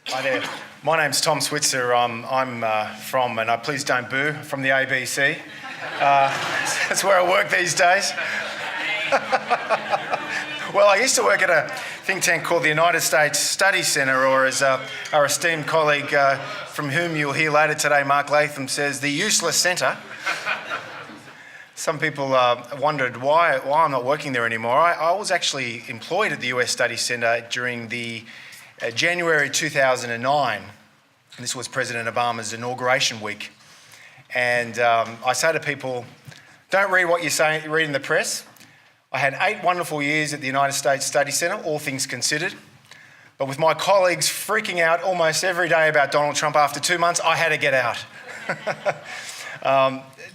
Hi there. My name's Tom Switzer. I'm from, and please don't boo, from the ABC. That's where I work these days. Well, I used to work at a think tank called the United States Study Centre, or as our esteemed colleague from whom you'll hear later today, Mark Latham, says, the useless centre. Some people wondered why I'm not working there anymore. I was actually employed at the US Study Centre during the January 2009. This was President Obama's inauguration week. And I say to people, don't read what you read in the press. I had 8 wonderful years at the United States Study Centre, all things considered. But with my colleagues freaking out almost every day about Donald Trump after 2 months, I had to get out.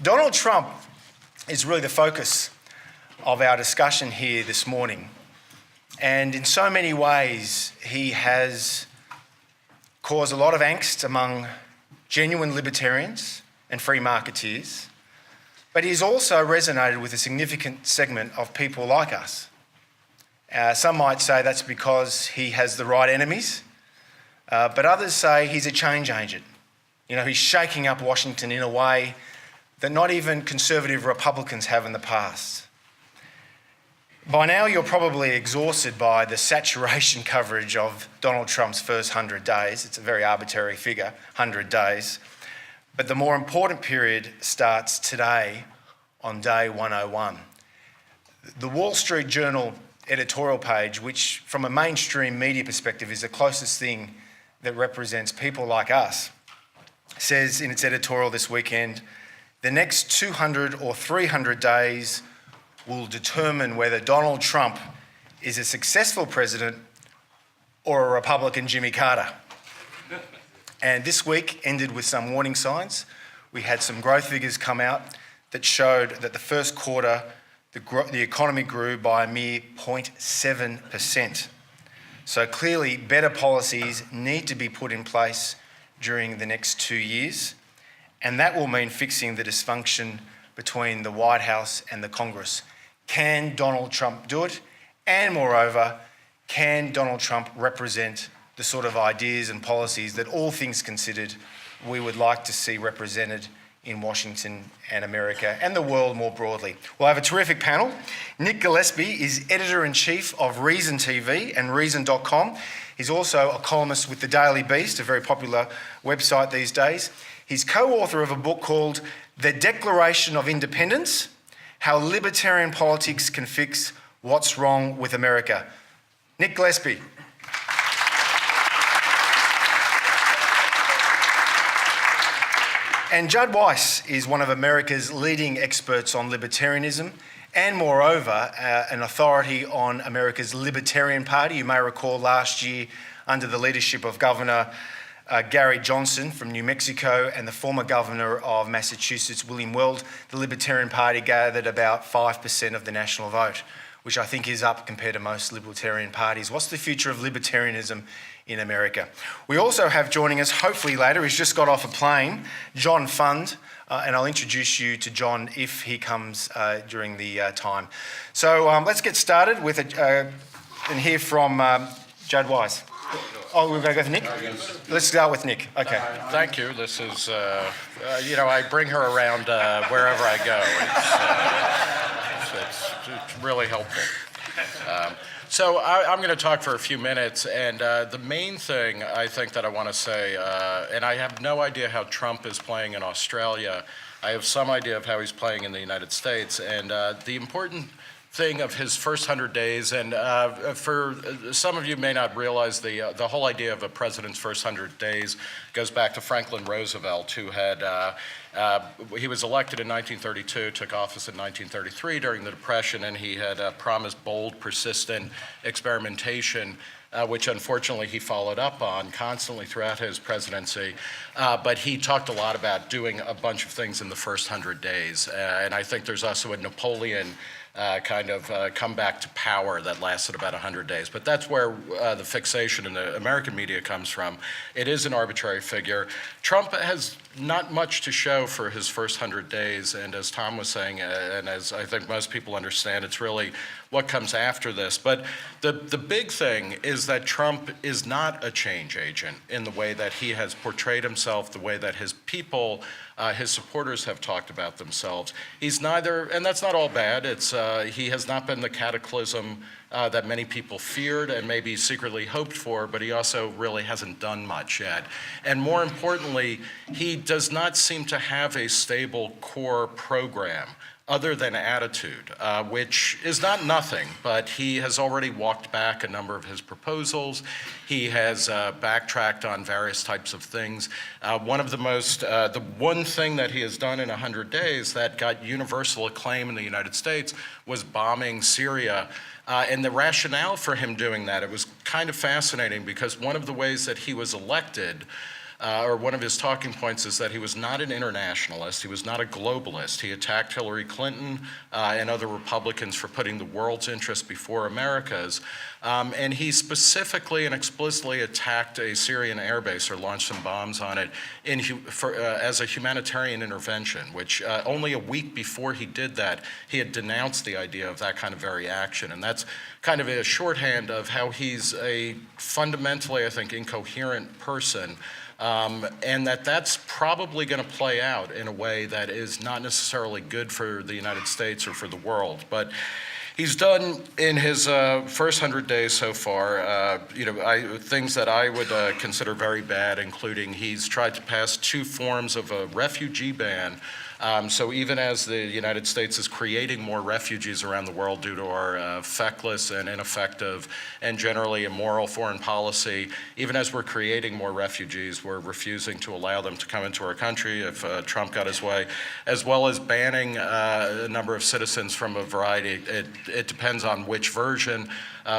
Donald Trump is really the focus of our discussion here this morning. And in so many ways, he has caused a lot of angst among genuine libertarians and free marketeers, but he's also resonated with a significant segment of people like us. Some might say that's because he has the right enemies, but others say he's a change agent. You know, he's shaking up Washington in a way that not even conservative Republicans have in the past. By now, you're probably exhausted by the saturation coverage of Donald Trump's first 100 days. It's a very arbitrary figure, 100 days. But the more important period starts today on day 101. The Wall Street Journal editorial page, which from a mainstream media perspective is the closest thing that represents people like us, says in its editorial this weekend, the next 200 or 300 days will determine whether Donald Trump is a successful president or a Republican Jimmy Carter. And this week ended with some warning signs. We had some growth figures come out that showed that the first quarter, the economy grew by a mere 0.7%. So clearly, better policies need to be put in place during the next 2 years, and that will mean fixing the dysfunction between the White House and the Congress. Can Donald Trump do it? And moreover, can Donald Trump represent the sort of ideas and policies that, all things considered, we would like to see represented in Washington and America and the world more broadly? We'll have a terrific panel. Nick Gillespie is editor-in-chief of Reason TV and Reason.com. He's also a columnist with the Daily Beast, a very popular website these days. He's co-author of a book called The Declaration of Independence: How Libertarian Politics Can Fix What's Wrong with America. Nick Gillespie. And Judd Weiss is one of America's leading experts on libertarianism and, moreover, an authority on America's Libertarian Party. You may recall last year, under the leadership of Governor Gary Johnson from New Mexico and the former governor of Massachusetts, William Weld, the Libertarian Party gathered about 5% of the national vote, which I think is up compared to most libertarian parties. What's the future of libertarianism in America? We also have joining us, hopefully later, he's just got off a plane, John Fund, and I'll introduce you to John if he comes during the time. So let's get started with and hear from Judd Weiss. Oh, we're going to go to Nick? Let's start with Nick. Okay. Thank you. This is, I bring her around wherever I go. It's really helpful. So I'm going to talk for a few minutes, and the main thing I think that I want to say, and I have no idea how Trump is playing in Australia. I have some idea of how he's playing in the United States, and the important thing of his first 100 days, and for some of you may not realize the whole idea of a president's first 100 days goes back to Franklin Roosevelt, who had he was elected in 1932, took office in 1933 during the Depression, and he had promised bold, persistent experimentation, which unfortunately he followed up on constantly throughout his presidency. But he talked a lot about doing a bunch of things in the first 100 days. And I think there's also a Napoleon come back to power that lasted about 100 days. But that's where the fixation in the American media comes from. It is an arbitrary figure. Trump has not much to show for his first 100 days, and as Tom was saying, and as I think most people understand, it's really what comes after this. But the big thing is that Trump is not a change agent in the way that he has portrayed himself, the way that his people, his supporters have talked about themselves. He's neither, and that's not all bad. He has not been the cataclysm that many people feared and maybe secretly hoped for, but he also really hasn't done much yet. And more importantly, he does not seem to have a stable core program other than attitude, which is not nothing, but he has already walked back a number of his proposals. He has backtracked on various types of things. The one thing that he has done in 100 days that got universal acclaim in the United States was bombing Syria. And the rationale for him doing that, it was kind of fascinating because one of the ways that he was elected, or one of his talking points, is that he was not an internationalist, he was not a globalist. He attacked Hillary Clinton and other Republicans for putting the world's interest before America's. And he specifically and explicitly attacked a Syrian airbase or launched some bombs on it as a humanitarian intervention, which only a week before he did that, he had denounced the idea of that kind of very action. And that's kind of a shorthand of how he's a fundamentally, I think, incoherent person. And that's probably going to play out in a way that is not necessarily good for the United States or for the world. But he's done in his first 100 days so far, things that I would consider very bad, including he's tried to pass 2 forms of a refugee ban. So even as the United States is creating more refugees around the world due to our feckless and ineffective and generally immoral foreign policy, even as we're creating more refugees, we're refusing to allow them to come into our country if Trump got his way, as well as banning a number of citizens from a variety. It depends on which version.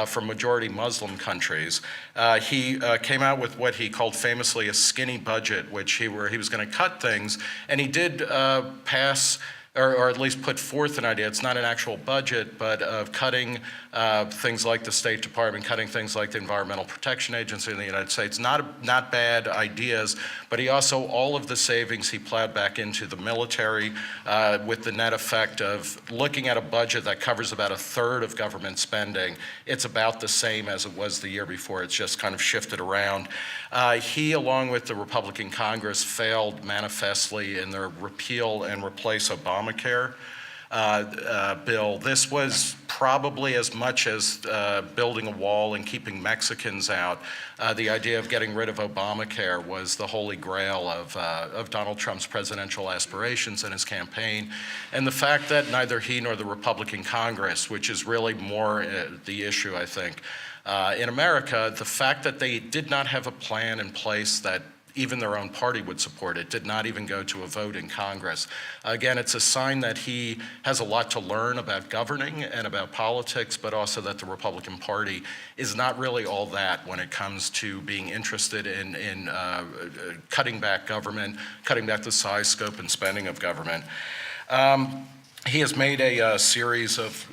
From majority Muslim countries. He came out with what he called famously a skinny budget, where he was going to cut things, and he did pass, or at least put forth an idea. It's not an actual budget, but of cutting things like the State Department, cutting things like the Environmental Protection Agency in the United States. Not bad ideas, but he also, all of the savings he plowed back into the military with the net effect of looking at a budget that covers about 1/3 of government spending. It's about the same as it was the year before. It's just kind of shifted around. He, along with the Republican Congress, failed manifestly in their repeal and replace Obamacare bill. This was probably as much as building a wall and keeping Mexicans out. The idea of getting rid of Obamacare was the holy grail of Donald Trump's presidential aspirations and his campaign. And the fact that neither he nor the Republican Congress, which is really more the issue, I think, in America, the fact that they did not have a plan in place that even their own party would support it, did not even go to a vote in Congress. Again, it's a sign that he has a lot to learn about governing and about politics, but also that the Republican Party is not really all that when it comes to being interested in cutting back government, cutting back the size, scope, and spending of government. He has made a series of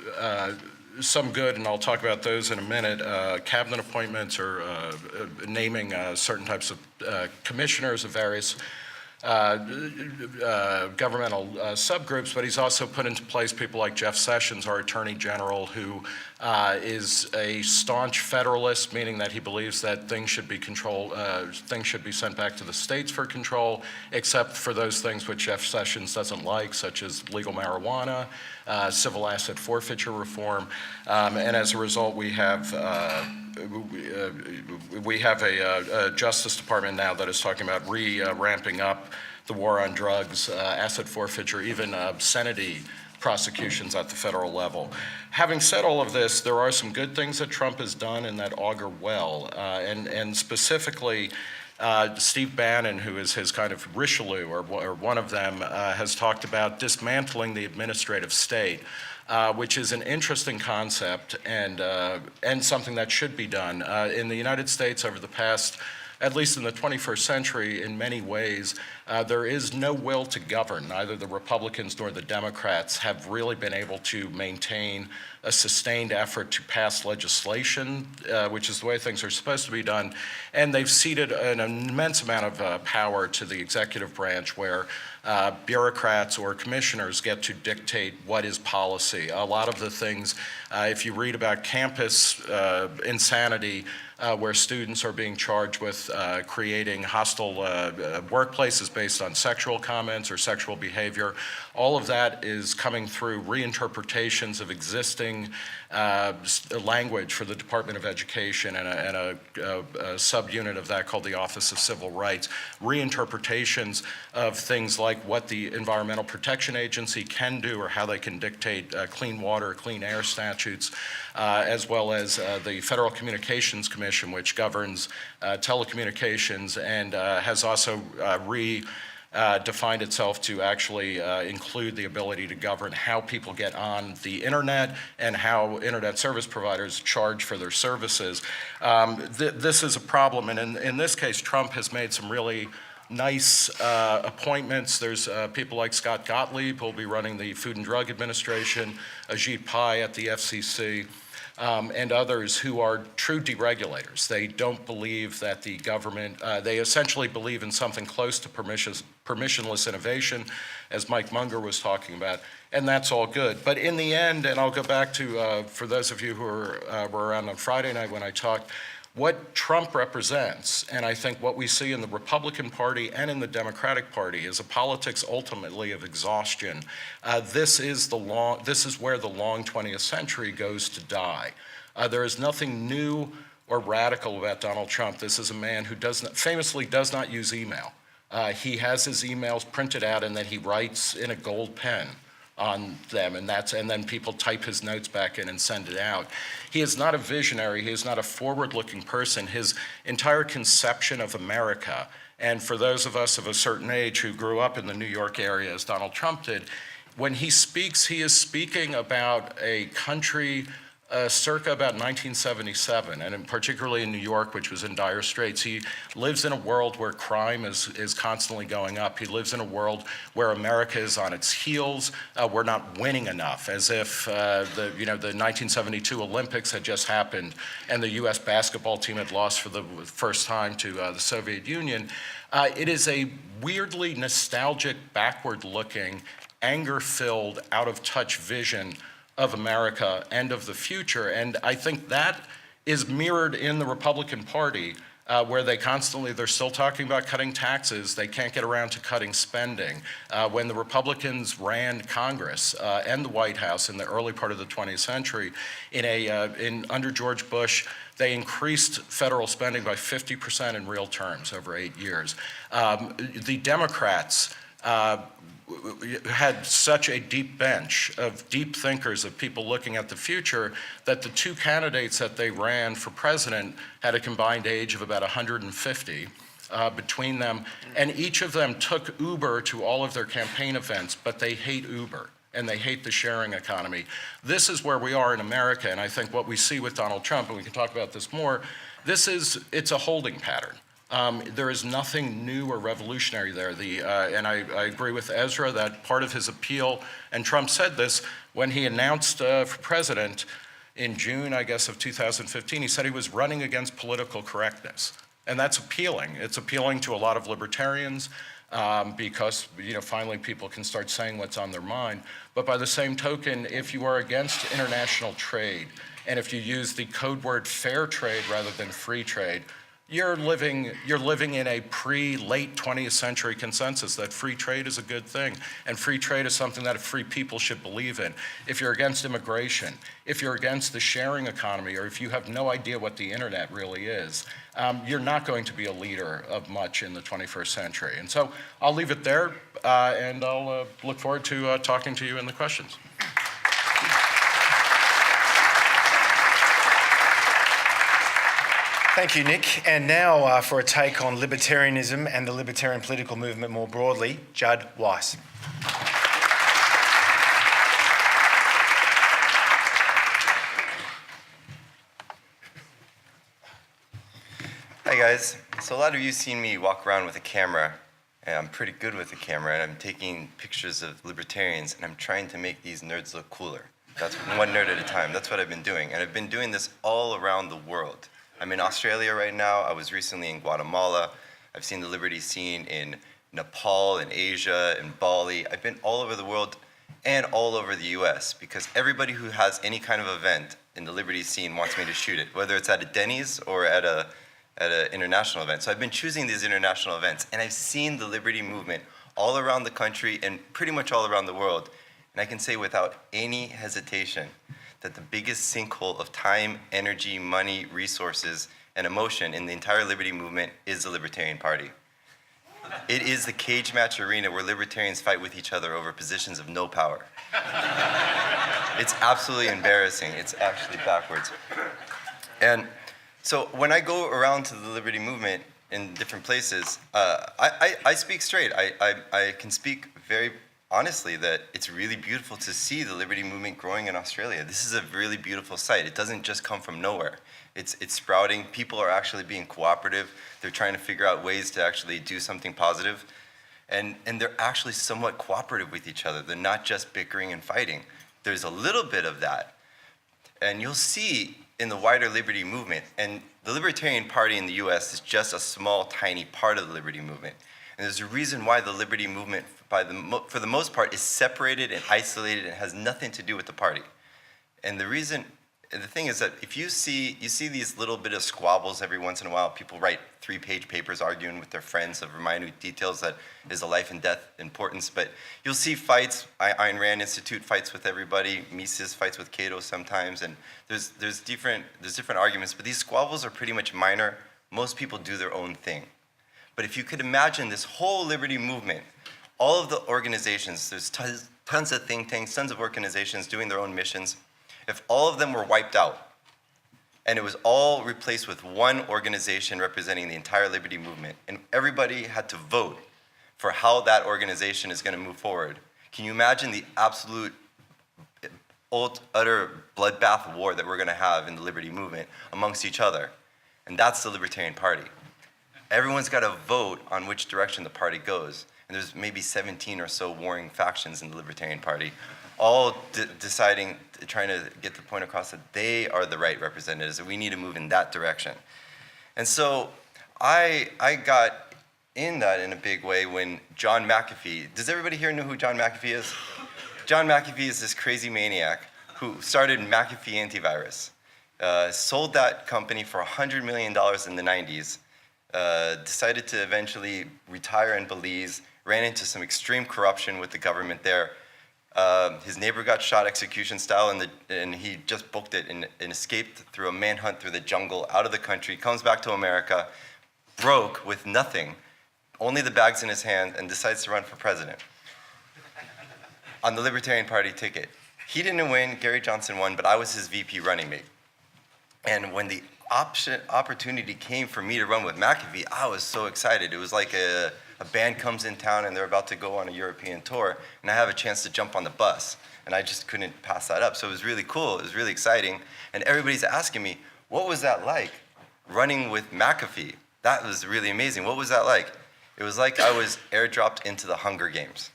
some good, and I'll talk about those in a minute, cabinet appointments or naming certain types of commissioners of various governmental subgroups, but he's also put into place people like Jeff Sessions, our Attorney General, who is a staunch federalist, meaning that he believes that things should be things should be sent back to the states for control, except for those things which Jeff Sessions doesn't like, such as legal marijuana, civil asset forfeiture reform, and as a result, we have a Justice Department now that is talking about ramping up the war on drugs, asset forfeiture, even obscenity prosecutions at the federal level. Having said all of this, there are some good things that Trump has done and that augur well, and specifically, Steve Bannon, who is his kind of Richelieu, or one of them, has talked about dismantling the administrative state, which is an interesting concept and something that should be done. In the United States over the past, at least in the 21st century, in many ways, There is no will to govern. Neither the Republicans nor the Democrats have really been able to maintain a sustained effort to pass legislation, which is the way things are supposed to be done. And they've ceded an immense amount of power to the executive branch, where bureaucrats or commissioners get to dictate what is policy. A lot of the things, if you read about campus insanity, where students are being charged with creating hostile workplaces based on sexual comments or sexual behavior. All of that is coming through reinterpretations of existing language for the Department of Education and a subunit of that called the Office of Civil Rights. Reinterpretations of things like what the Environmental Protection Agency can do or how they can dictate clean water, clean air statutes, as well as the Federal Communications Commission, which governs telecommunications and has also defined itself to actually include the ability to govern how people get on the internet and how internet service providers charge for their services. This is a problem, and in this case, Trump has made some really nice appointments. There's people like Scott Gottlieb, who will be running the Food and Drug Administration, Ajit Pai at the FCC, and others who are true deregulators. They don't believe that the government, they essentially believe in something close to permissionless innovation, as Mike Munger was talking about, and that's all good. But in the end, and I'll go back to, for those of you who were around on Friday night when I talked, what Trump represents, and I think what we see in the Republican Party and in the Democratic Party, is a politics ultimately of exhaustion. This is where the long 20th century goes to die. There is nothing new or radical about Donald Trump. This is a man who famously does not use email. He has his emails printed out and then he writes in a gold pen on them, and then people type his notes back in and send it out. He is not a visionary. He is not a forward-looking person. His entire conception of America, and for those of us of a certain age who grew up in the New York area as Donald Trump did, when he speaks, he is speaking about a country circa about 1977, and particularly in New York, which was in dire straits. He lives in a world where crime is constantly going up. He lives in a world where America is on its heels. We're not winning enough, as if the 1972 Olympics had just happened and the U.S. basketball team had lost for the first time to the Soviet Union. It is a weirdly nostalgic, backward-looking, anger-filled, out-of-touch vision of America and of the future. And I think that is mirrored in the Republican Party, where they're still talking about cutting taxes. They can't get around to cutting spending. When the Republicans ran Congress and the White House in the early part of the 20th century, under George Bush, they increased federal spending by 50% in real terms over 8 years. The Democrats had such a deep bench of deep thinkers, of people looking at the future, that the two candidates that they ran for president had a combined age of about 150 between them, and each of them took Uber to all of their campaign events, but they hate Uber and they hate the sharing economy. This is where we are in America, and I think what we see with Donald Trump, and we can talk about this more, it's a holding pattern. There is nothing new or revolutionary there. And I agree with Ezra that part of his appeal, and Trump said this when he announced for president in June, I guess, of 2015, he said he was running against political correctness. And that's appealing. It's appealing to a lot of libertarians because finally people can start saying what's on their mind. But by the same token, if you are against international trade, and if you use the code word fair trade rather than free trade, you're living in a pre-late 20th century consensus that free trade is a good thing, and free trade is something that free people should believe in. If you're against immigration, if you're against the sharing economy, or if you have no idea what the internet really is, you're not going to be a leader of much in the 21st century. And so I'll leave it there, and I'll look forward to talking to you in the questions. Thank you, Nick. And now for a take on libertarianism and the libertarian political movement more broadly, Judd Weiss. Hi guys. So a lot of you seen me walk around with a camera And I'm pretty good with the camera, and I'm taking pictures of libertarians, and I'm trying to make these nerds look cooler. That's one nerd at a time. That's what I've been doing. And I've been doing this all around the world. I'm in Australia right now. I was recently in Guatemala. I've seen the liberty scene in Nepal, in Asia, in Bali. I've been all over the world and all over the US, because everybody who has any kind of event in the liberty scene wants me to shoot it, whether it's at a Denny's or at an international event. So I've been choosing these international events, and I've seen the liberty movement all around the country and pretty much all around the world. And I can say without any hesitation that the biggest sinkhole of time, energy, money, resources, and emotion in the entire liberty movement is the Libertarian Party. It is the cage match arena where libertarians fight with each other over positions of no power. It's absolutely embarrassing. It's actually backwards. And so when I go around to the liberty movement in different places, I speak straight. I can speak very honestly that it's really beautiful to see the liberty movement growing in Australia. This is a really beautiful sight. It doesn't just come from nowhere. It's sprouting. People are actually being cooperative. They're trying to figure out ways to actually do something positive. And they're actually somewhat cooperative with each other. They're not just bickering and fighting. There's a little bit of that. And you'll see in the wider liberty movement, and the Libertarian Party in the US is just a small, tiny part of the liberty movement. And there's a reason why the liberty movement, for the most part, is separated and isolated and has nothing to do with the party. And the thing is that if you see these little bit of squabbles every once in a while, people write 3-page papers arguing with their friends over minute details that is a life and death importance, but you'll see fights. Ayn Rand Institute fights with everybody, Mises fights with Cato sometimes, and there's different arguments, but these squabbles are pretty much minor. Most people do their own thing. But if you could imagine this whole liberty movement, all of the organizations, there's tons of think tanks, tons of organizations doing their own missions. If all of them were wiped out, and it was all replaced with one organization representing the entire liberty movement, and everybody had to vote for how that organization is going to move forward, can you imagine the absolute, utter bloodbath war that we're going to have in the liberty movement amongst each other? And that's the Libertarian Party. Everyone's got to vote on which direction the party goes. And there's maybe 17 or so warring factions in the Libertarian Party, all deciding, trying to get the point across that they are the right representatives, that we need to move in that direction. And so I got in that in a big way when John McAfee, does everybody here know who John McAfee is? John McAfee is this crazy maniac who started McAfee Antivirus, sold that company for $100 million in the 90s, decided to eventually retire in Belize, ran into some extreme corruption with the government there. His neighbor got shot execution style, and he just booked it and escaped through a manhunt through the jungle, out of the country, comes back to America, broke with nothing, only the bags in his hand, and decides to run for president on the Libertarian Party ticket. He didn't win, Gary Johnson won, but I was his VP running mate. And when the opportunity came for me to run with McAfee, I was so excited. It was like a band comes in town and they're about to go on a European tour, and I have a chance to jump on the bus, and I just couldn't pass that up. So it was really cool, it was really exciting, and everybody's asking me, what was that like, running with McAfee? That was really amazing. What was that like? It was like I was airdropped into the Hunger Games.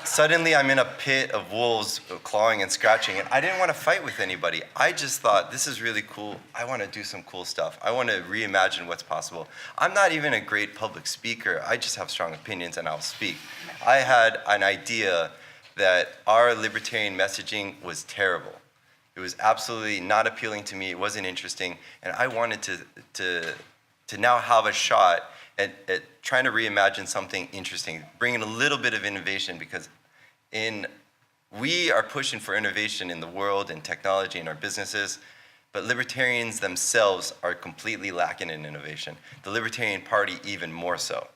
Suddenly I'm in a pit of wolves clawing and scratching, and I didn't want to fight with anybody. I just thought, this is really cool. I want to do some cool stuff. I want to reimagine what's possible. I'm not even a great public speaker. I just have strong opinions and I'll speak. I had an idea that our libertarian messaging was terrible. It was absolutely not appealing to me. It wasn't interesting, and I wanted to now have a shot at trying to reimagine something interesting, bringing a little bit of innovation, because we are pushing for innovation in the world and technology in our businesses, but libertarians themselves are completely lacking in innovation. The Libertarian Party even more so.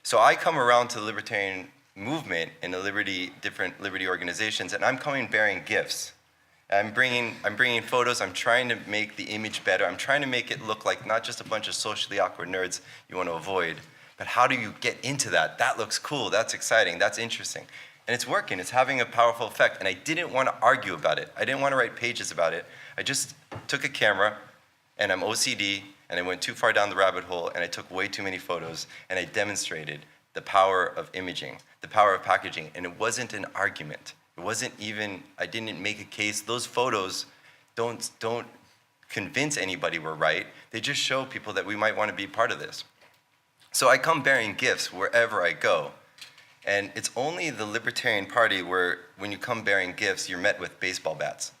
So I come around to the libertarian movement and the different liberty organizations, and I'm coming bearing gifts. I'm bringing photos. I'm trying to make the image better. I'm trying to make it look like not just a bunch of socially awkward nerds you want to avoid, but how do you get into that? That looks cool. That's exciting. That's interesting. And it's working. It's having a powerful effect. And I didn't want to argue about it. I didn't want to write pages about it. I just took a camera and I'm OCD, and I went too far down the rabbit hole, and I took way too many photos, and I demonstrated the power of imaging, the power of packaging, and it wasn't an argument. It wasn't even, I didn't make a case. Those photos don't convince anybody we're right. They just show people that we might want to be part of this. So I come bearing gifts wherever I go. And it's only the Libertarian Party where when you come bearing gifts, you're met with baseball bats.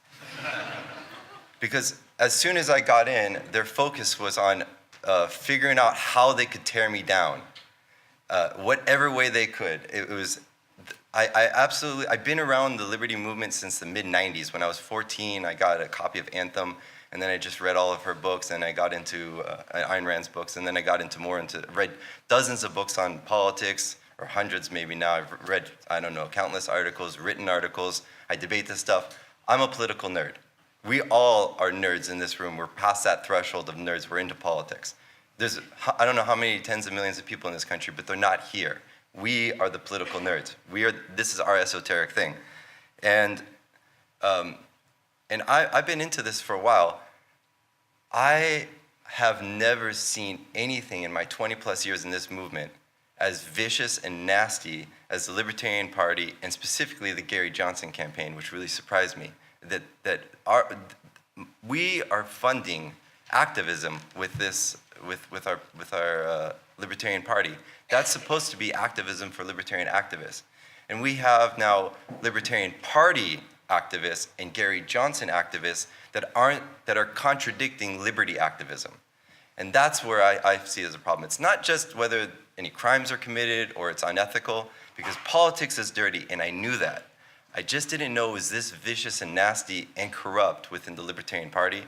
Because as soon as I got in, their focus was on figuring out how they could tear me down, whatever way they could. It was, I've been around the liberty movement since the mid-90s. When I was 14, I got a copy of Anthem, and then I just read all of her books, and I got into Ayn Rand's books, and then I got read dozens of books on politics, or hundreds maybe now. I've read, I don't know, countless articles, written articles. I debate this stuff. I'm a political nerd. We all are nerds in this room. We're past that threshold of nerds. We're into politics. There's, I don't know how many tens of millions of people in this country, but they're not here. We are the political nerds. This is our esoteric thing. And I've been into this for a while. I have never seen anything in my 20 plus years in this movement as vicious and nasty as the Libertarian Party, and specifically the Gary Johnson campaign, which really surprised me. We are funding activism with our Libertarian Party. That's supposed to be activism for libertarian activists. And we have now Libertarian Party activists and Gary Johnson activists that are contradicting liberty activism. And that's where I see it as a problem. It's not just whether any crimes are committed or it's unethical, because politics is dirty, and I knew that. I just didn't know it was this vicious and nasty and corrupt within the Libertarian Party.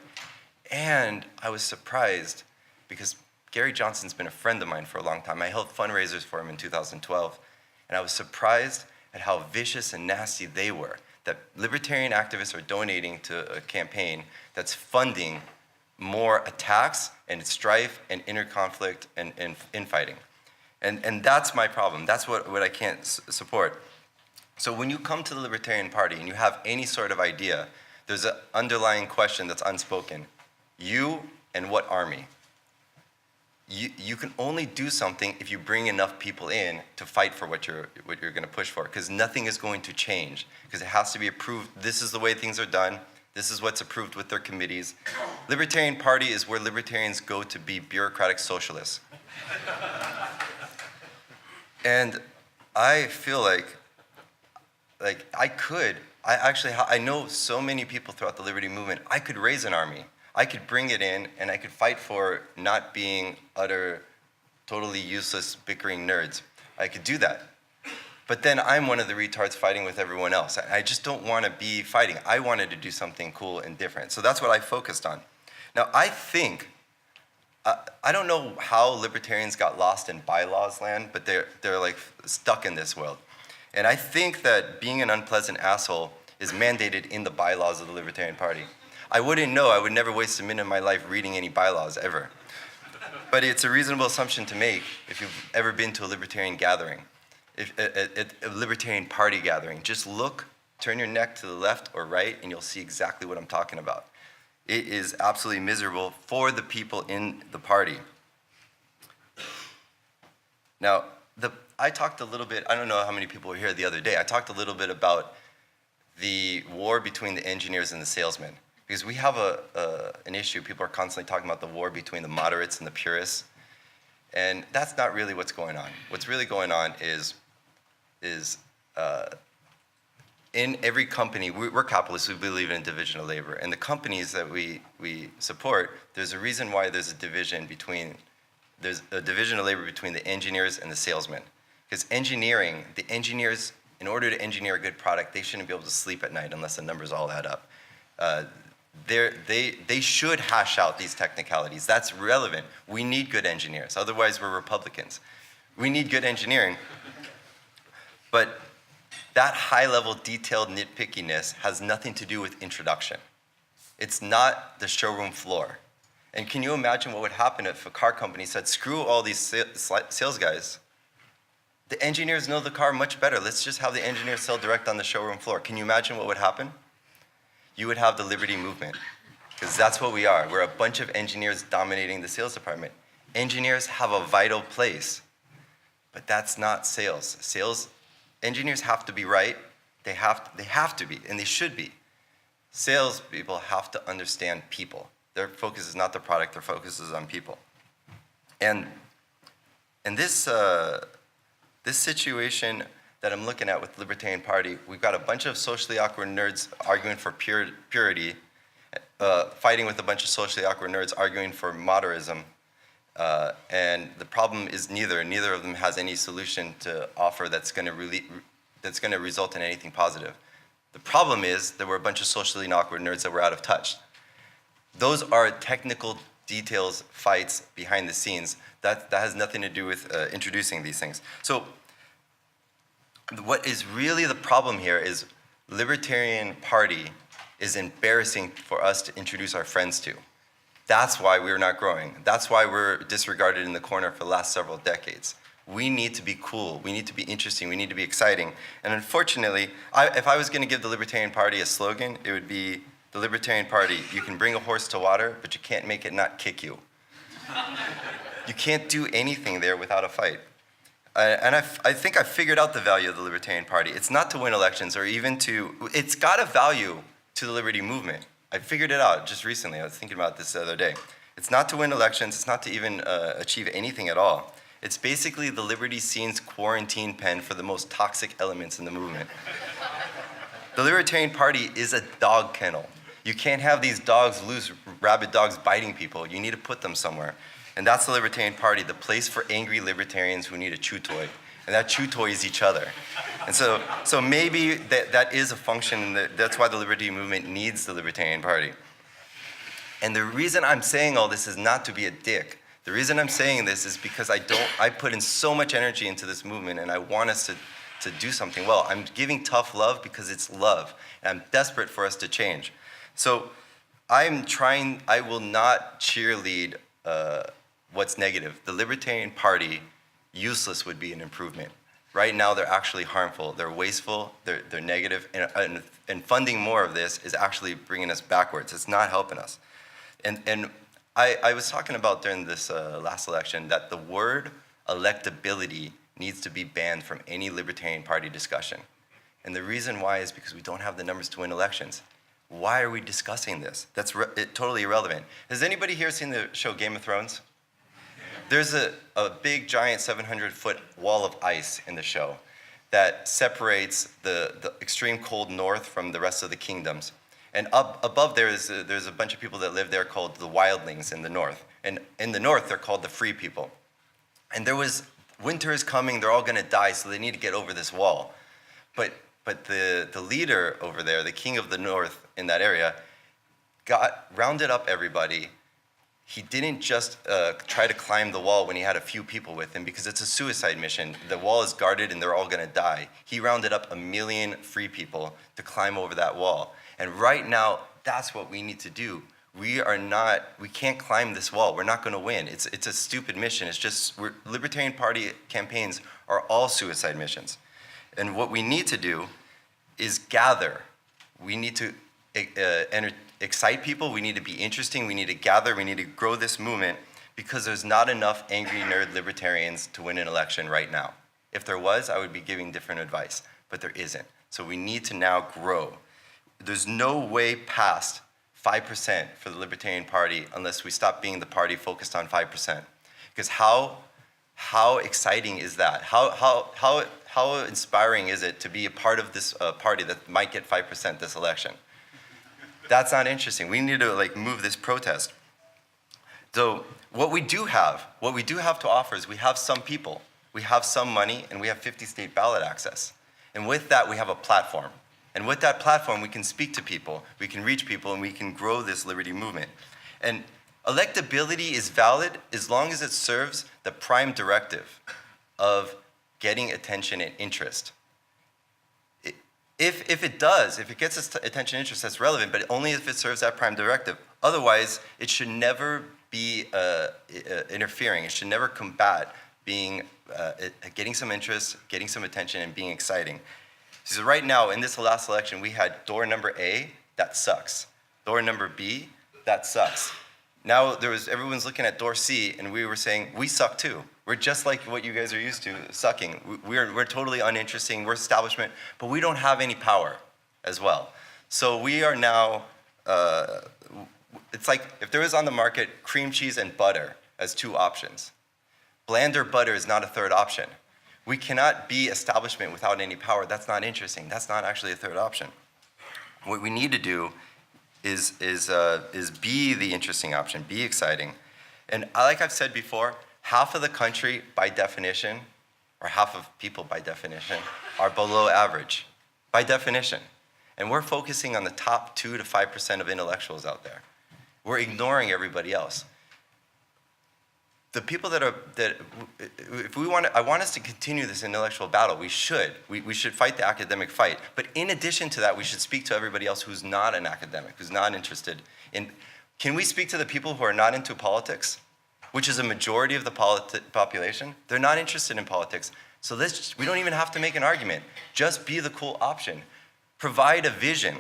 And I was surprised because Gary Johnson's been a friend of mine for a long time. I held fundraisers for him in 2012, and I was surprised at how vicious and nasty they were, that libertarian activists are donating to a campaign that's funding more attacks and strife and inner conflict and infighting. And that's my problem. That's what I can't support. So when you come to the Libertarian Party and you have any sort of idea, there's an underlying question that's unspoken. You and what army? You can only do something if you bring enough people in to fight for what you're going to push for, because nothing is going to change, because it has to be approved. This is the way things are done. This is what's approved with their committees. Libertarian Party is where libertarians go to be bureaucratic socialists. And I feel like I know so many people throughout the liberty movement. I could raise an army. I could bring it in, and I could fight for not being totally useless, bickering nerds. I could do that. But then I'm one of the retards fighting with everyone else. I just don't want to be fighting. I wanted to do something cool and different. So that's what I focused on. Now, I think, I don't know how libertarians got lost in bylaws land, but they're like stuck in this world. And I think that being an unpleasant asshole is mandated in the bylaws of the Libertarian Party. I wouldn't know. I would never waste a minute of my life reading any bylaws, ever. But it's a reasonable assumption to make if you've ever been to a libertarian gathering, a Libertarian Party gathering. Just look, turn your neck to the left or right, and you'll see exactly what I'm talking about. It is absolutely miserable for the people in the party. Now, I talked a little bit, I don't know how many people were here the other day, I talked a little bit about the war between the engineers and the salesmen. Because we have an issue, people are constantly talking about the war between the moderates and the purists. And that's not really what's going on. What's really going on is in every company, we're capitalists, we believe in division of labor. And the companies that we support, there's a reason why there's a division of labor between the engineers and the salesmen. Because engineering, the engineers, in order to engineer a good product, they shouldn't be able to sleep at night unless the numbers all add up. They should hash out these technicalities. That's relevant. We need good engineers. Otherwise, we're Republicans. We need good engineering. But that high-level, detailed nitpickiness has nothing to do with introduction. It's not the showroom floor. And can you imagine what would happen if a car company said, screw all these sales guys. The engineers know the car much better. Let's just have the engineers sell direct on the showroom floor. Can you imagine what would happen? You would have the liberty movement. because that's what we are. We're a bunch of engineers dominating the sales department. Engineers have a vital place, but that's not sales. Engineers have to be right. They have to be, and they should be. Sales people have to understand people. Their focus is not the product, their focus is on people. And this situation that I'm looking at with the Libertarian Party, we've got a bunch of socially awkward nerds arguing for purity, fighting with a bunch of socially awkward nerds arguing for modernism. And the problem is neither of them has any solution to offer that's going to result in anything positive. The problem is there were a bunch of socially awkward nerds that were out of touch. Those are technical details, fights behind the scenes. That has nothing to do with introducing these things. So what is really the problem here is Libertarian Party is embarrassing for us to introduce our friends to. That's why we're not growing. That's why we're disregarded in the corner for the last several decades. We need to be cool. We need to be interesting. We need to be exciting. And unfortunately, if I was going to give the Libertarian Party a slogan, it would be the Libertarian Party, you can bring a horse to water, but you can't make it not kick you. You can't do anything there without a fight. And I think I figured out the value of the Libertarian Party. It's not to win elections or even it's got a value to the liberty movement. I figured it out just recently. I was thinking about this the other day. It's not to win elections. It's not to even achieve anything at all. It's basically the liberty scene's quarantine pen for the most toxic elements in the movement. The Libertarian Party is a dog kennel. You can't have these dogs, loose rabid dogs biting people. You need to put them somewhere. And that's the Libertarian Party, the place for angry libertarians who need a chew toy. And that chew toy is each other. And so maybe that is a function, that's why the liberty movement needs the Libertarian Party. And the reason I'm saying all this is not to be a dick. The reason I'm saying this is because I put in so much energy into this movement and I want us to do something well. I'm giving tough love because it's love. And I'm desperate for us to change. So I will not cheerlead what's negative. The Libertarian Party, useless would be an improvement. Right now, they're actually harmful. They're wasteful. They're negative. And funding more of this is actually bringing us backwards. It's not helping us. And I was talking about during this last election that the word electability needs to be banned from any Libertarian Party discussion. And the reason why is because we don't have the numbers to win elections. Why are we discussing this? That's totally irrelevant. Has anybody here seen the show Game of Thrones? There's a big, giant 700-foot wall of ice in the show that separates the extreme cold north from the rest of the kingdoms. And up above there's a bunch of people that live there called the wildlings in the north. And in the north, they're called the free people. And winter is coming, they're all gonna die, so they need to get over this wall. But the leader over there, the king of the north in that area, rounded up everybody. He didn't just try to climb the wall when he had a few people with him because it's a suicide mission. The wall is guarded and they're all gonna die. He rounded up 1 million free people to climb over that wall. And right now, that's what we need to do. We can't climb this wall. We're not gonna win. It's a stupid mission. It's just, Libertarian Party campaigns are all suicide missions. And what we need to do is gather. We need to excite people. We need to be interesting. We need to gather. We need to grow this movement because there's not enough angry nerd libertarians to win an election right now. If there was, I would be giving different advice, but there isn't. So we need to now grow. There's no way past 5% for the Libertarian Party unless we stop being the party focused on 5%. Because how exciting is that? How inspiring is it to be a part of this party that might get 5% this election? That's not interesting. We need to move this protest. So what we do have to offer is we have some people, we have some money, and we have 50 state ballot access. And with that, we have a platform. And with that platform, we can speak to people, we can reach people, and we can grow this liberty movement. And electability is valid as long as it serves the prime directive of getting attention and interest. If it gets us attention and interest, that's relevant, but only if it serves that prime directive. Otherwise, it should never be interfering. It should never combat getting some interest, getting some attention, and being exciting. So right now, in this last election, we had door number A, that sucks. Door number B, that sucks. Now everyone's looking at door C, and we were saying, we suck too. We're just like what you guys are used to, sucking. We're totally uninteresting, we're establishment, but we don't have any power as well. So we are now, it's like if there was on the market cream cheese and butter as two options. Bland or butter is not a third option. We cannot be establishment without any power. That's not interesting. That's not actually a third option. What we need to do is be the interesting option, be exciting. And like I've said before, half of the country by definition, or half of people by definition, are below average, by definition. And we're focusing on the top 2 to 5% of intellectuals out there. We're ignoring everybody else. The people if we want to, I want us to continue this intellectual battle. We should. We should fight the academic fight. But in addition to that, we should speak to everybody else who's not an academic, who's not interested in. Can we speak to the people who are not into politics, which is a majority of the population? They're not interested in politics. So we don't even have to make an argument. Just be the cool option. Provide a vision.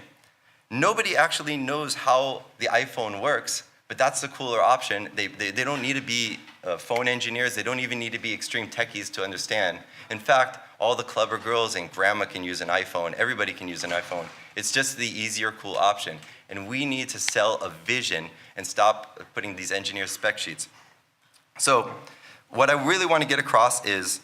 Nobody actually knows how the iPhone works, but that's the cooler option. They don't need to be phone engineers. They don't even need to be extreme techies to understand. In fact, all the clever girls and grandma can use an iPhone. Everybody can use an iPhone. It's just the easier, cool option. And we need to sell a vision and stop putting these engineer spec sheets. So what I really want to get across is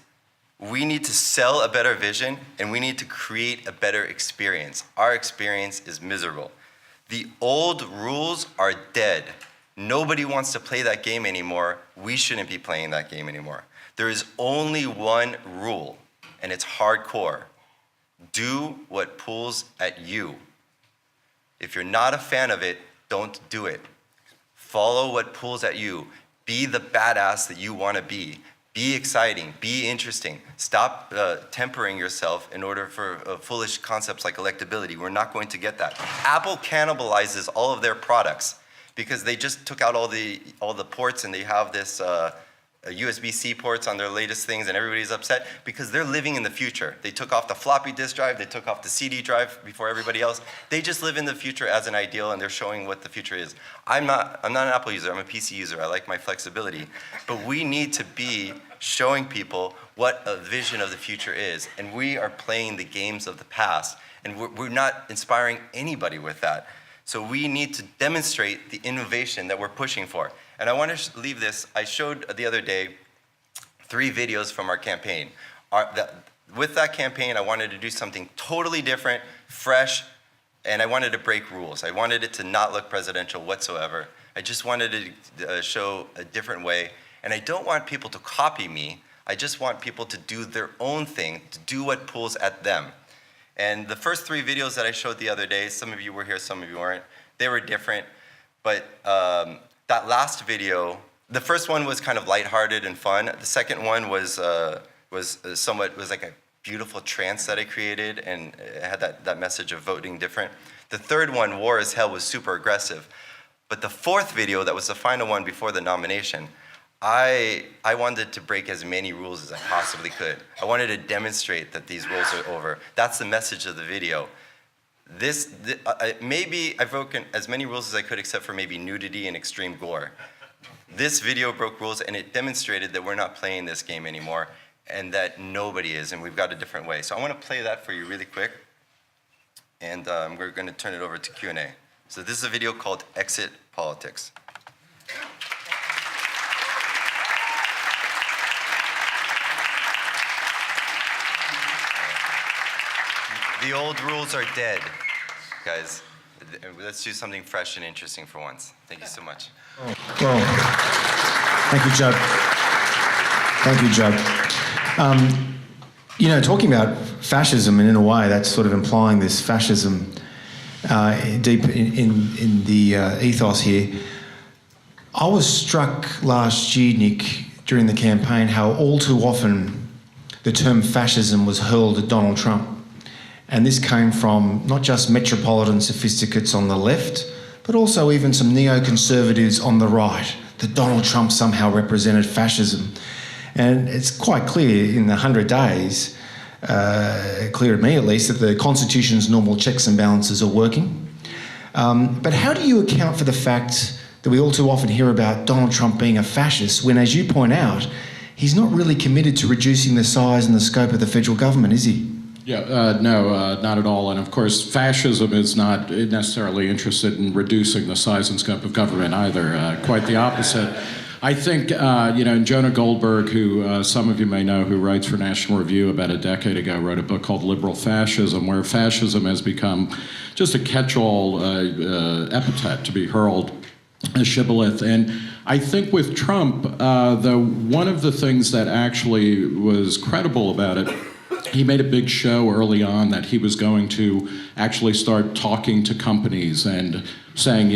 we need to sell a better vision, and we need to create a better experience. Our experience is miserable. The old rules are dead. Nobody wants to play that game anymore. We shouldn't be playing that game anymore. There is only one rule, and it's hardcore. Do what pulls at you. If you're not a fan of it, don't do it. Follow what pulls at you. Be the badass that you want to be. Be exciting, be interesting. Stop tempering yourself in order for foolish concepts like electability. We're not going to get that. Apple cannibalizes all of their products because they just took out all the ports, and they have this USB-C ports on their latest things, and everybody's upset because they're living in the future. They took off the floppy disk drive, they took off the CD drive before everybody else. They just live in the future as an ideal, and they're showing what the future is. I'm not an Apple user, I'm a PC user. I like my flexibility. But we need to be showing people what a vision of the future is, and we are playing the games of the past, and we're not inspiring anybody with that. So we need to demonstrate the innovation that we're pushing for. And I want to leave this. I showed the other day 3 videos from our campaign. With that campaign, I wanted to do something totally different, fresh, and I wanted to break rules. I wanted it to not look presidential whatsoever. I just wanted to show a different way. And I don't want people to copy me. I just want people to do their own thing, to do what pulls at them. And the first 3 videos that I showed the other day, some of you were here, some of you weren't, they were different. But that last video, the first one was kind of lighthearted and fun. The second one was like a beautiful trance that I created, and it had that message of voting different. The third one, War is Hell, was super aggressive. But the fourth video, that was the final one before the nomination, I wanted to break as many rules as I possibly could. I wanted to demonstrate that these rules are over. That's the message of the video. Maybe I've broken as many rules as I could, except for maybe nudity and extreme gore. This video broke rules, and it demonstrated that we're not playing this game anymore, and that nobody is, and we've got a different way. So I want to play that for you really quick, and we're going to turn it over to Q&A. So this is a video called Exit Politics. The old rules are dead, guys. Let's do something fresh and interesting for once. Thank you so much. Well, thank you, Judd. Thank you, Judd. Talking about fascism, and in a way that's sort of implying this fascism deep in the ethos here. I was struck last year, Nick, during the campaign, how all too often the term fascism was hurled at Donald Trump. And this came from not just metropolitan sophisticates on the left, but also even some neoconservatives on the right, that Donald Trump somehow represented fascism. And it's quite clear in the 100 days, clear to me at least, that the Constitution's normal checks and balances are working. But how do you account for the fact that we all too often hear about Donald Trump being a fascist when, as you point out, he's not really committed to reducing the size and the scope of the federal government, is he? Yeah, no, not at all. And of course, fascism is not necessarily interested in reducing the size and scope of government either. Quite the opposite. I think, and Jonah Goldberg, who some of you may know, who writes for National Review about a decade ago, wrote a book called Liberal Fascism, where fascism has become just a catch-all epithet to be hurled, a shibboleth. And I think with Trump, one of the things that actually was credible about it, he made a big show early on that he was going to actually start talking to companies and saying,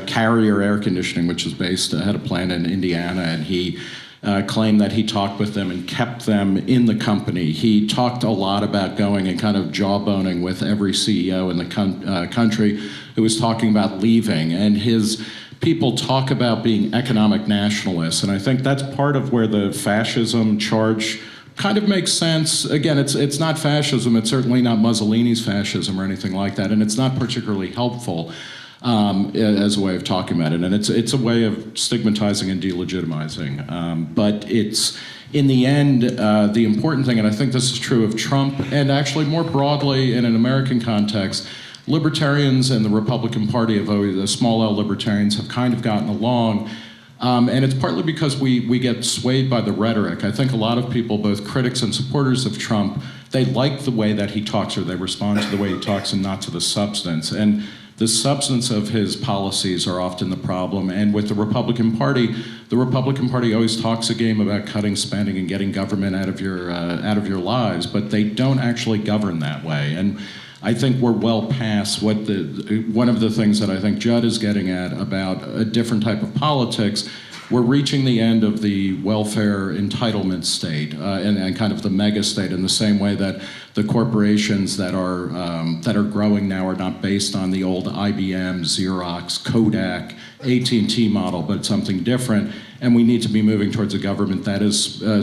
Carrier Air Conditioning, which is had a plant in Indiana, and he claimed that he talked with them and kept them in the company. He talked a lot about going and kind of jawboning with every CEO in the country who was talking about leaving. And his people talk about being economic nationalists, and I think that's part of where the fascism charge kind of makes sense. Again, it's not fascism. It's certainly not Mussolini's fascism or anything like that, and it's not particularly helpful as a way of talking about it. And it's a way of stigmatizing and delegitimizing. But it's in the end the important thing, and I think this is true of Trump, and actually more broadly in an American context. Libertarians and the Republican Party the small L libertarians have kind of gotten along. And it's partly because we get swayed by the rhetoric. I think a lot of people, both critics and supporters of Trump, they like the way that he talks, or they respond to the way he talks and not to the substance. And the substance of his policies are often the problem. And with the Republican Party always talks a game about cutting spending and getting government out of your lives, but they don't actually govern that way. And I think we're well past one of the things that I think Judd is getting at about a different type of politics. We're reaching the end of the welfare entitlement state and kind of the mega state, in the same way that the corporations that are growing now are not based on the old IBM, Xerox, Kodak, AT&T model, but something different. And we need to be moving towards a government that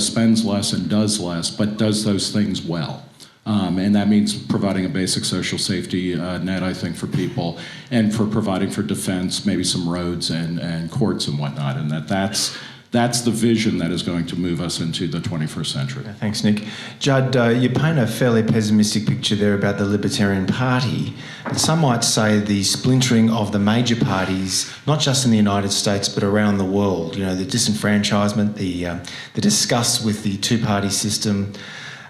spends less and does less, but does those things well. And that means providing a basic social safety net, I think, for people, and for providing for defense, maybe some roads and courts and whatnot, and that's the vision that is going to move us into the 21st century. Thanks, Nick. Judd, you paint a fairly pessimistic picture there about the Libertarian Party, but some might say the splintering of the major parties, not just in the United States, but around the world, the disenfranchisement, the disgust with the two-party system,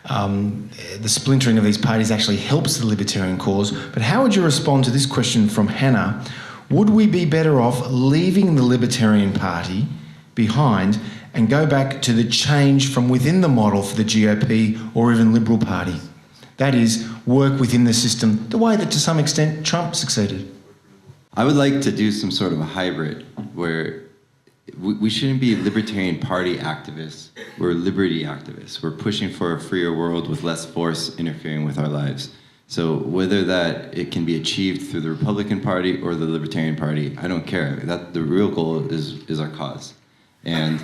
the splintering of these parties actually helps the libertarian cause. But how would you respond to this question from Hannah? Would we be better off leaving the Libertarian Party behind and go back to the change from within the model for the GOP or even Liberal Party? That is, work within the system the way that to some extent Trump succeeded. I would like to do some sort of a hybrid where we shouldn't be Libertarian Party activists. We're liberty activists. We're pushing for a freer world with less force interfering with our lives. So whether that it can be achieved through the Republican Party or the Libertarian Party, I don't care. The real goal is our cause. And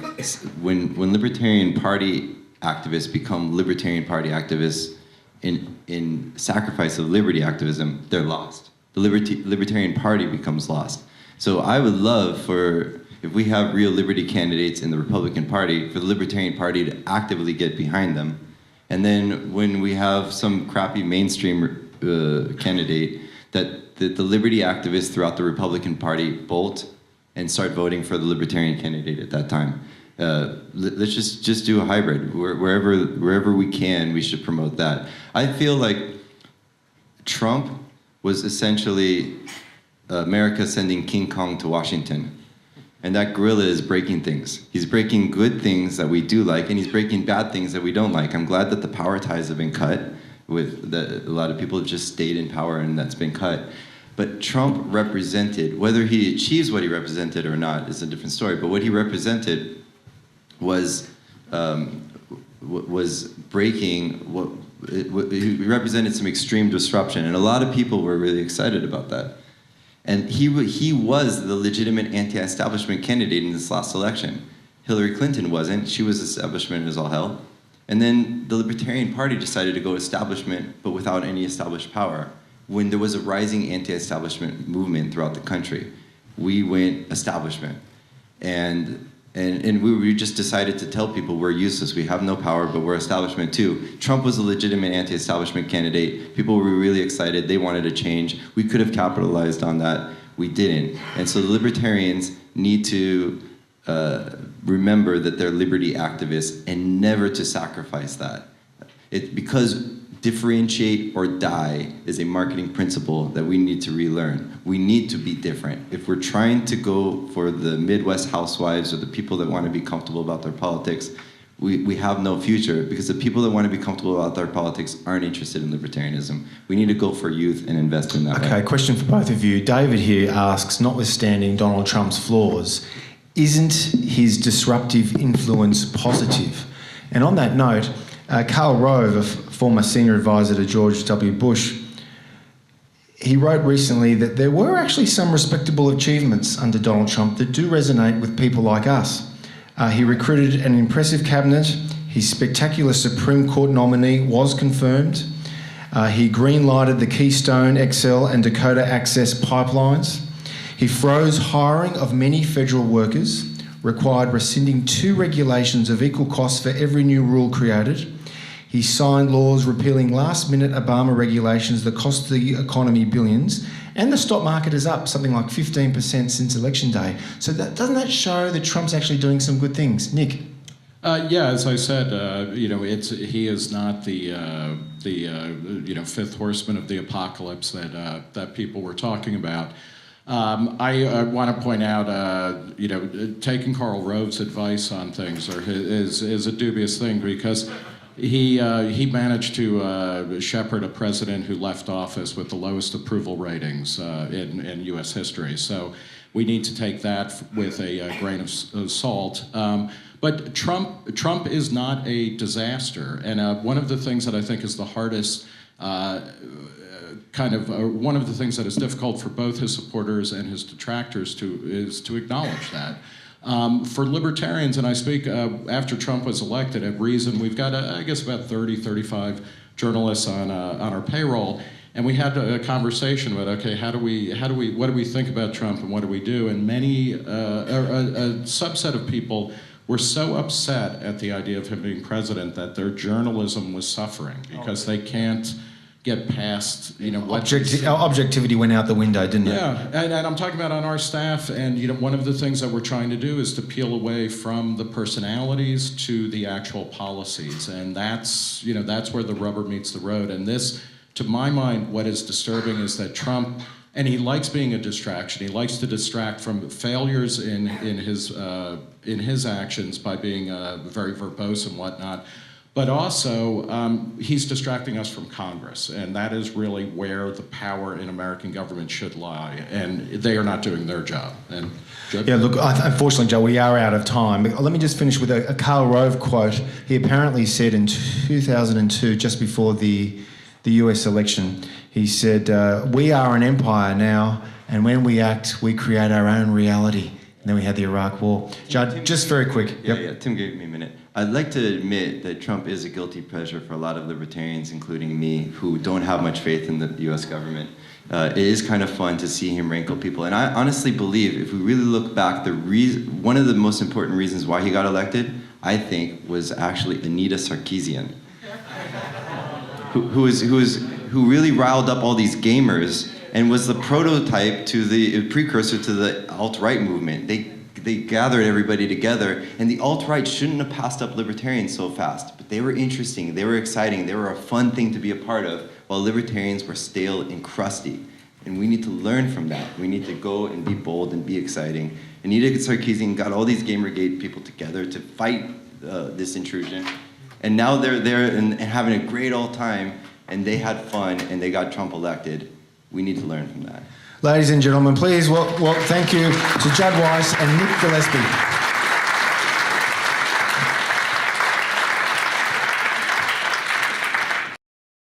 when Libertarian Party activists become Libertarian Party activists in sacrifice of liberty activism, they're lost. The Libertarian Party becomes lost. So I would love if we have real liberty candidates in the Republican Party, for the Libertarian Party to actively get behind them. And then when we have some crappy mainstream candidate, that the liberty activists throughout the Republican Party bolt and start voting for the Libertarian candidate at that time. Let's just do a hybrid. Wherever we can, we should promote that. I feel like Trump was essentially America sending King Kong to Washington. And that gorilla is breaking things. He's breaking good things that we do like, and he's breaking bad things that we don't like. I'm glad that the power ties have been cut. A lot of people have just stayed in power, and that's been cut. But Trump represented, whether he achieves what he represented or not is a different story, but what he represented was breaking, he represented some extreme disruption, and a lot of people were really excited about that. And he was the legitimate anti-establishment candidate in this last election. Hillary Clinton wasn't. She was establishment as all hell. And then the Libertarian Party decided to go establishment, but without any established power. when there was a rising anti-establishment movement throughout the country, we went establishment. And we just decided to tell people we're useless, we have no power, but we're establishment too. Trump was a legitimate anti-establishment candidate. People were really excited, they wanted a change. We could have capitalized on that, we didn't. And so the libertarians need to remember that they're liberty activists and never to sacrifice that. Because differentiate or die is a marketing principle that we need to relearn. We need to be different. If we're trying to go for the Midwest housewives or the people that want to be comfortable about their politics, we have no future, because the people that want to be comfortable about their politics aren't interested in libertarianism. We need to go for youth and invest in that way. Okay, question for both of you. David here asks, notwithstanding Donald Trump's flaws, isn't his disruptive influence positive? And on that note, Karl Rove, a former senior advisor to George W. Bush, he wrote recently that there were actually some respectable achievements under Donald Trump that do resonate with people like us. He recruited an impressive cabinet. His spectacular Supreme Court nominee was confirmed. He green-lighted the Keystone XL and Dakota Access pipelines. He froze hiring of many federal workers, required rescinding 2 regulations of equal cost for every new rule created. He signed laws repealing last-minute Obama regulations that cost the economy billions, and the stock market is up something like 15% since Election Day. So doesn't that show that Trump's actually doing some good things? Nick? Yeah, as I said, he is not the fifth horseman of the apocalypse that people were talking about. I want to point out, taking Karl Rove's advice on things is a dubious thing, because he managed to shepherd a president who left office with the lowest approval ratings in U.S. history. So we need to take that with a grain of salt. But Trump is not a disaster, and one of the things that I think is the hardest. One of the things that is difficult for both his supporters and his detractors is to acknowledge that. For libertarians, and I speak after Trump was elected at Reason, we've got, I guess, about 30, 35 journalists on our payroll, and we had a conversation about, okay, what do we think about Trump and what do we do? And many, a subset of people were so upset at the idea of him being president that their journalism was suffering because they can't get past, what objectivity went out the window, didn't it? Yeah, and I'm talking about on our staff, and one of the things that we're trying to do is to peel away from the personalities to the actual policies, and that's where the rubber meets the road. And this, to my mind, what is disturbing is that Trump, and he likes being a distraction. He likes to distract from failures in his actions by being very verbose and whatnot. But also, he's distracting us from Congress, and that is really where the power in American government should lie, and they are not doing their job. And Judd? Yeah, look, unfortunately, Joe, we are out of time. But let me just finish with a Karl Rove quote. He apparently said in 2002, just before the US election, he said, "We are an empire now, and when we act, we create our own reality." And then we had the Iraq War. Judd, just very quick. Yeah, Tim gave me a minute. I'd like to admit that Trump is a guilty pleasure for a lot of libertarians, including me, who don't have much faith in the US government. It is kind of fun to see him rankle people. And I honestly believe, if we really look back, one of the most important reasons why he got elected, I think, was actually Anita Sarkeesian, who really riled up all these gamers and was the prototype to the precursor to the alt-right movement. They gathered everybody together, and the alt-right shouldn't have passed up libertarians so fast, but they were interesting, they were exciting, they were a fun thing to be a part of, while libertarians were stale and crusty. And we need to learn from that. We need to go and be bold and be exciting. Anita Sarkeesian got all these Gamergate people together to fight this intrusion, and now they're there and having a great old time, and they had fun, and they got Trump elected. We need to learn from that. Ladies and gentlemen, please, thank you to Judd Weiss and Nick Gillespie.